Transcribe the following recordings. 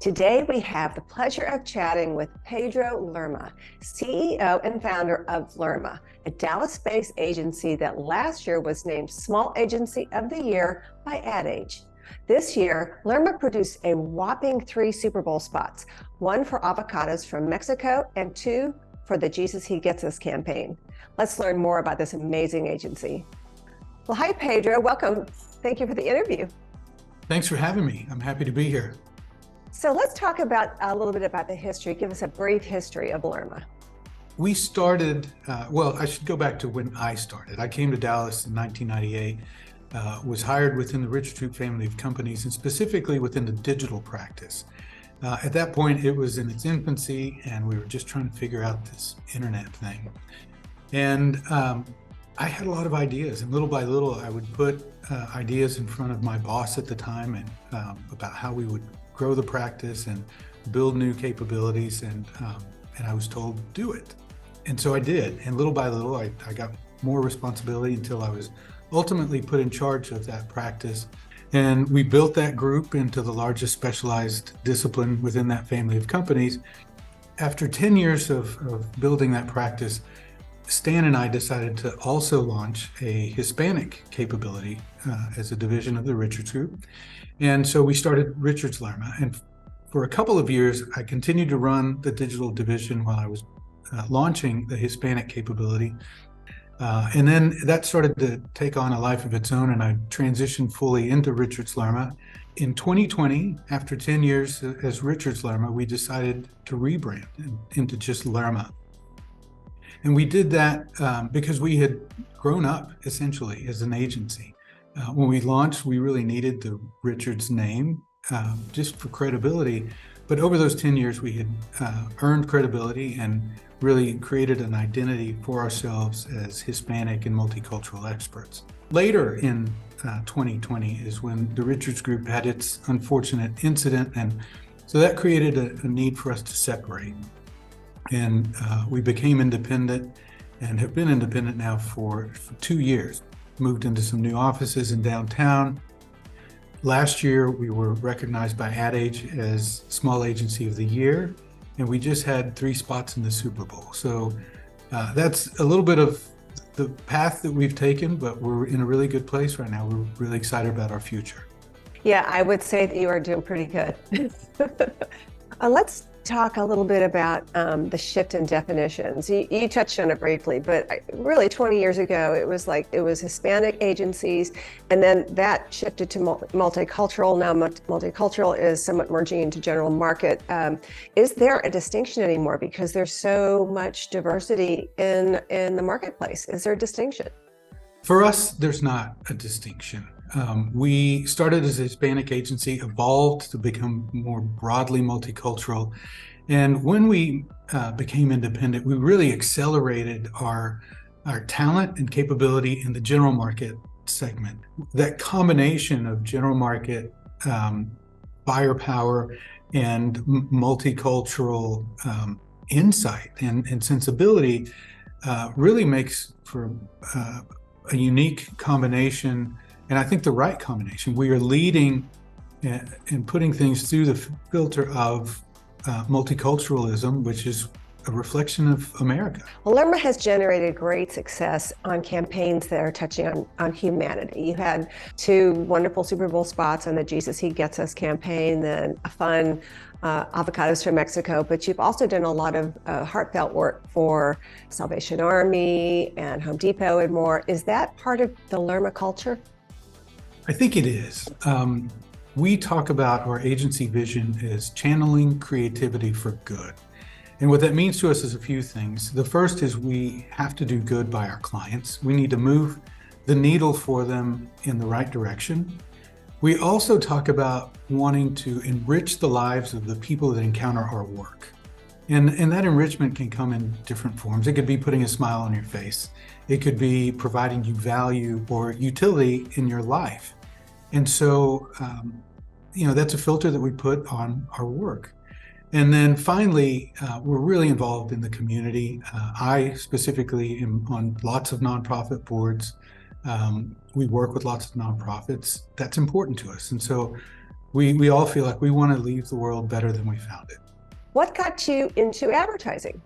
Today, we have the pleasure of chatting with Pedro Lerma, CEO and founder of Lerma, a Dallas-based agency that last year was named Small Agency of the Year by Ad Age. This year, Lerma produced a whopping 3 Super Bowl spots, 1 for avocados from Mexico and 2 for the Jesus He Gets Us campaign. Let's learn more about this amazing agency. Well, hi, Pedro. Welcome. Thank you for the interview. Thanks for having me. I'm happy to be here. So let's talk about a little bit about the history. Give us a brief history of Lerma. We started, well, I should go back to when I started. I came to Dallas in 1998, was hired within the Richard Troop family of companies, and specifically within the digital practice. At that point, it was in its infancy, and we were just trying to figure out this internet thing. And I had a lot of ideas, and little by little, I would put ideas in front of my boss at the time, and about how we would grow the practice and build new capabilities, and I was told, do it. And so I did, and little by little, I got more responsibility until I was ultimately put in charge of that practice. And we built that group into the largest specialized discipline within that family of companies. After 10 years of building that practice, Stan and I decided to also launch a Hispanic capability as a division of the Richards Group. And so we started Richards Lerma. And for a couple of years, I continued to run the digital division while I was launching the Hispanic capability. And then that started to take on a life of its own, and I transitioned fully into Richards Lerma. In 2020, after 10 years as Richards Lerma, we decided to rebrand into just Lerma. And we did that because we had grown up essentially as an agency. When we launched, we really needed the Richards name just for credibility. But over those 10 years, we had earned credibility and really created an identity for ourselves as Hispanic and multicultural experts. Later in 2020 is when the Richards Group had its unfortunate incident. And so that created a need for us to separate. And we became independent and have been independent now for 2 years. Moved into some new offices in downtown. Last year, we were recognized by Ad Age as Small Agency of the Year, and we just had 3 spots in the Super Bowl. So that's a little bit of the path that we've taken, but we're in a really good place right now. We're really excited about our future. Yeah, I would say that you are doing pretty good. Let's talk a little bit about the shift in definitions. You touched on it briefly, but really 20 years ago, it was Hispanic agencies, and then that shifted to multicultural. Now multicultural is somewhat merging into general market. Is there a distinction anymore because there's so much diversity in the marketplace? Is there a distinction? For us, there's not a distinction. We started as a Hispanic agency, evolved to become more broadly multicultural. And when we became independent, we really accelerated our talent and capability in the general market segment. That combination of general market firepower and multicultural insight and sensibility really makes for a unique combination. And I think the right combination. We are leading and putting things through the filter of multiculturalism, which is a reflection of America. Well, Lerma has generated great success on campaigns that are touching on humanity. You had 2 wonderful Super Bowl spots on the Jesus He Gets Us campaign, then a fun avocados from Mexico, but you've also done a lot of heartfelt work for Salvation Army and Home Depot and more. Is that part of the Lerma culture? I think it is. We talk about our agency vision as channeling creativity for good. And what that means to us is a few things. The first is we have to do good by our clients. We need to move the needle for them in the right direction. We also talk about wanting to enrich the lives of the people that encounter our work. And that enrichment can come in different forms. It could be putting a smile on your face. It could be providing you value or utility in your life. And so, that's a filter that we put on our work. And then finally, we're really involved in the community. I specifically am on lots of nonprofit boards. We work with lots of nonprofits. That's important to us. And so We all feel like we want to leave the world better than we found it. What got you into advertising?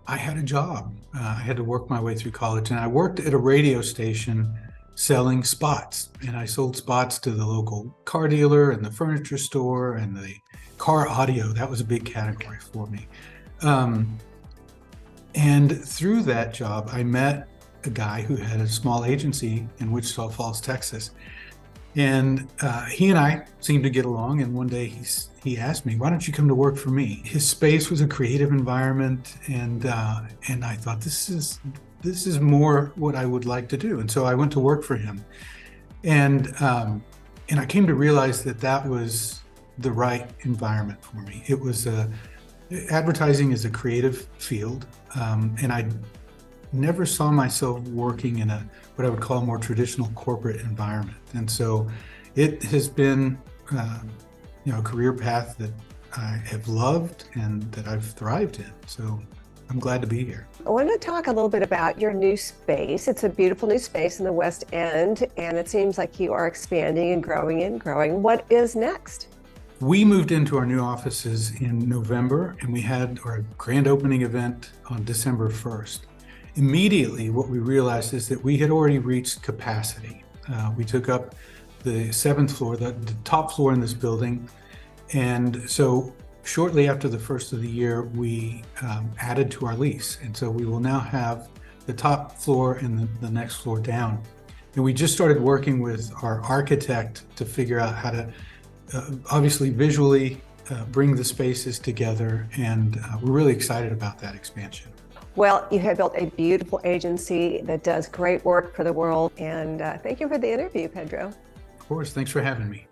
I had a job. I had to work my way through college, and I worked at a radio station selling spots. And I sold spots to the local car dealer and the furniture store and the car audio. That was a big category for me. And through that job, I met a guy who had a small agency in Wichita Falls, Texas. And he and I seemed to get along. And one day he asked me, "Why don't you come to work for me?" His space was a creative environment, and I thought, this is more what I would like to do. And so I went to work for him, and I came to realize that was the right environment for me. It was advertising is a creative field, and I never saw myself working in what I would call a more traditional corporate environment. And so it has been a career path that I have loved and that I've thrived in. So I'm glad to be here. I want to talk a little bit about your new space. It's a beautiful new space in the West End, and it seems like you are expanding and growing and growing. What is next? We moved into our new offices in November, and we had our grand opening event on December 1st. Immediately, what we realized is that we had already reached capacity. We took up the 7th floor, the top floor in this building. And so shortly after the first of the year, we added to our lease. And so we will now have the top floor and the next floor down. And we just started working with our architect to figure out how to obviously visually bring the spaces together. And we're really excited about that expansion. Well, you have built a beautiful agency that does great work for the world. And thank you for the interview, Pedro. Of course. Thanks for having me.